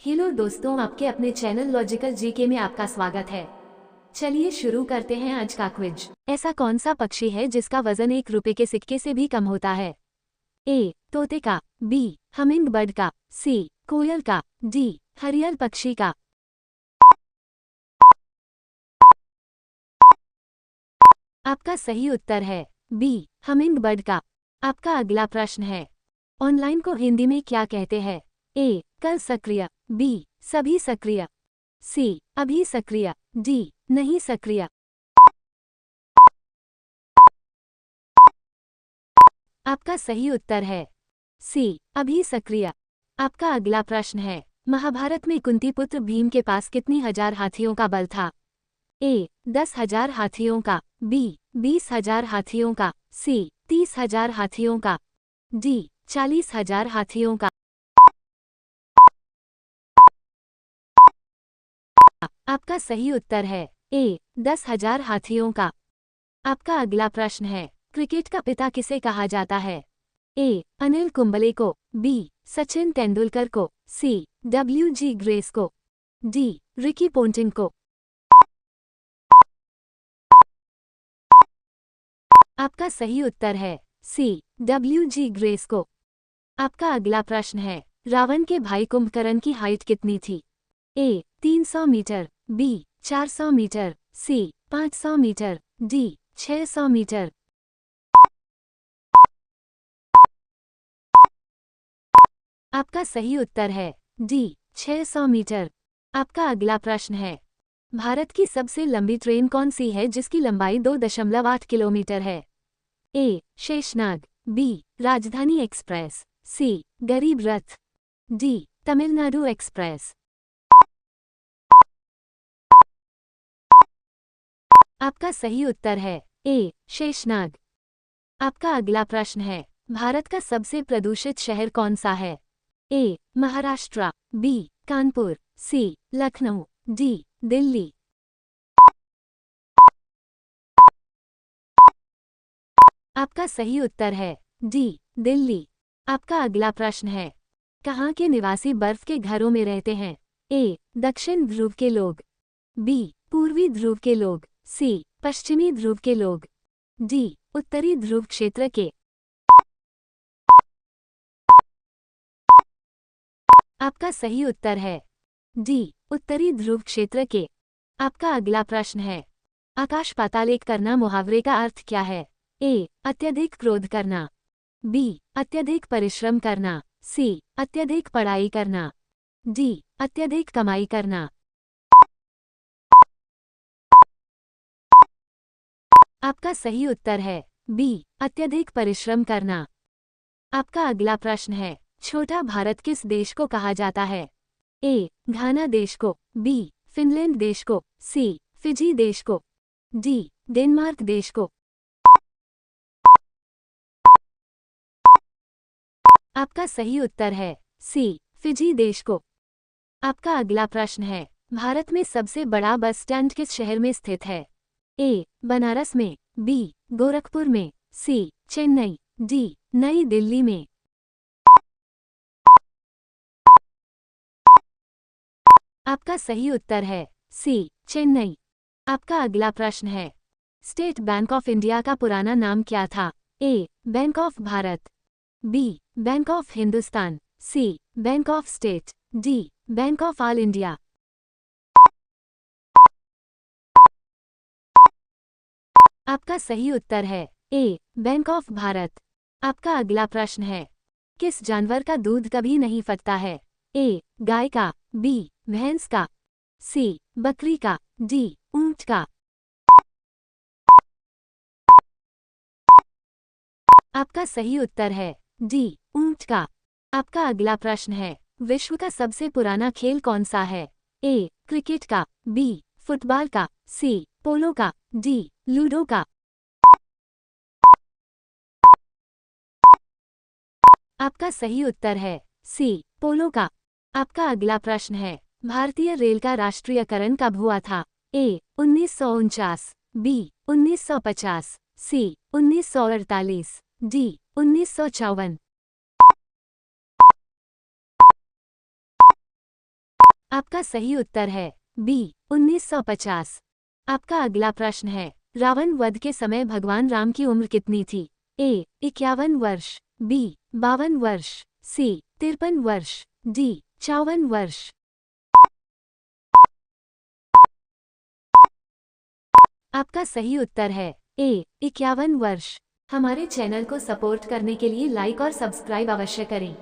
Hello दोस्तों, आपके अपने चैनल लॉजिकल जीके में आपका स्वागत है। चलिए शुरू करते हैं आज का क्विज। ऐसा कौन सा पक्षी है जिसका वजन 1 रुपए के सिक्के से भी कम होता है? ए. तोते का, बी. हमिंग बर्ड का, सी. कोयल का, डी. हरियल पक्षी का। आपका सही उत्तर है बी. हमिंग बर्ड का। आपका अगला प्रश्न है, ऑनलाइन को हिंदी में क्या कहते हैं? ए. कल सक्रिय, बी. सभी सक्रिय, सी. अभी सक्रिय, डी. नहीं सक्रिय। आपका सही उत्तर है सी. अभी सक्रिय। आपका अगला प्रश्न है, महाभारत में कुंती पुत्र भीम के पास कितनी हजार हाथियों का बल था? ए. 10,000 हाथियों का, बी. 20,000 हाथियों का, सी. 30,000 हाथियों का, डी. 40,000 हाथियों का। आपका सही उत्तर है ए. 10,000 हाथियों का। आपका अगला प्रश्न है, क्रिकेट का पिता किसे कहा जाता है? ए. अनिल कुंबले को, बी. सचिन तेंदुलकर को, सी. WG ग्रेस को, डी. रिकी पोंटिंग को। आपका सही उत्तर है सी. WG ग्रेस को। आपका अगला प्रश्न है, रावण के भाई कुंभकर्ण की हाइट कितनी थी? ए. 300 मीटर, बी. 400 मीटर, सी. 500 मीटर, डी. 600 मीटर। आपका सही उत्तर है डी. 600 मीटर। आपका अगला प्रश्न है, भारत की सबसे लंबी ट्रेन कौन सी है जिसकी लंबाई 2.8 किलोमीटर है? ए. शेषनाग, बी. राजधानी एक्सप्रेस, सी. गरीब रथ, डी. तमिलनाडु एक्सप्रेस। आपका सही उत्तर है ए. शेषनाग। आपका अगला प्रश्न है, भारत का सबसे प्रदूषित शहर कौन सा है? ए. महाराष्ट्र, बी. कानपुर, सी. लखनऊ, डी. दिल्ली। आपका सही उत्तर है डी. दिल्ली। आपका अगला प्रश्न है, कहाँ के निवासी बर्फ के घरों में रहते हैं? ए. दक्षिण ध्रुव के लोग, बी. पूर्वी ध्रुव के लोग, सी. पश्चिमी ध्रुव के लोग, डी. उत्तरी ध्रुव क्षेत्र के। आपका सही उत्तर है डी. उत्तरी ध्रुव क्षेत्र के। आपका अगला प्रश्न है, आकाश पातालेख करना मुहावरे का अर्थ क्या है? ए. अत्यधिक क्रोध करना, बी. अत्यधिक परिश्रम करना, सी. अत्यधिक पढ़ाई करना, डी. अत्यधिक कमाई करना। आपका सही उत्तर है बी. अत्यधिक परिश्रम करना। आपका अगला प्रश्न है, छोटा भारत किस देश को कहा जाता है? ए. घाना देश को, बी. फिनलैंड देश को, सी. फिजी देश को, डी. डेनमार्क देश को। आपका सही उत्तर है सी. फिजी देश को। आपका अगला प्रश्न है, भारत में सबसे बड़ा बस स्टैंड किस शहर में स्थित है? ए. बनारस में, बी. गोरखपुर में, सी. चेन्नई, डी. नई दिल्ली में। आपका सही उत्तर है सी. चेन्नई। आपका अगला प्रश्न है, स्टेट बैंक ऑफ इंडिया का पुराना नाम क्या था? A. Bank of Bharat, B. Bank of Hindustan, C. Bank of state, D. Bank of all India. आपका सही उत्तर है ए. Bank of Bharat. आपका अगला प्रश्न है, किस जानवर का दूध कभी नहीं फटता है? ए. गाय का, बी. भैंस का, सी. बकरी का, डी. ऊंट का। आपका सही उत्तर है डी. ऊंट का। आपका अगला प्रश्न है, विश्व का सबसे पुराना खेल कौन सा है? ए. क्रिकेट का, बी. फुटबॉल का, सी. पोलो का, डी. लूडो का। आपका सही उत्तर है सी. पोलो का। आपका अगला प्रश्न है, भारतीय रेल का राष्ट्रीयकरण कब हुआ था? ए. 1949, बी. 1950, सी. 1948, डी. 1954। आपका सही उत्तर है बी 1950। आपका अगला प्रश्न है, रावण वध के समय भगवान राम की उम्र कितनी थी? ए 51 वर्ष, बी 52 वर्ष, सी 53 वर्ष, डी 54 वर्ष। आपका सही उत्तर है ए 51 वर्ष। हमारे चैनल को सपोर्ट करने के लिए लाइक और सब्सक्राइब अवश्य करें।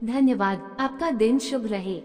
धन्यवाद। आपका दिन शुभ रहे।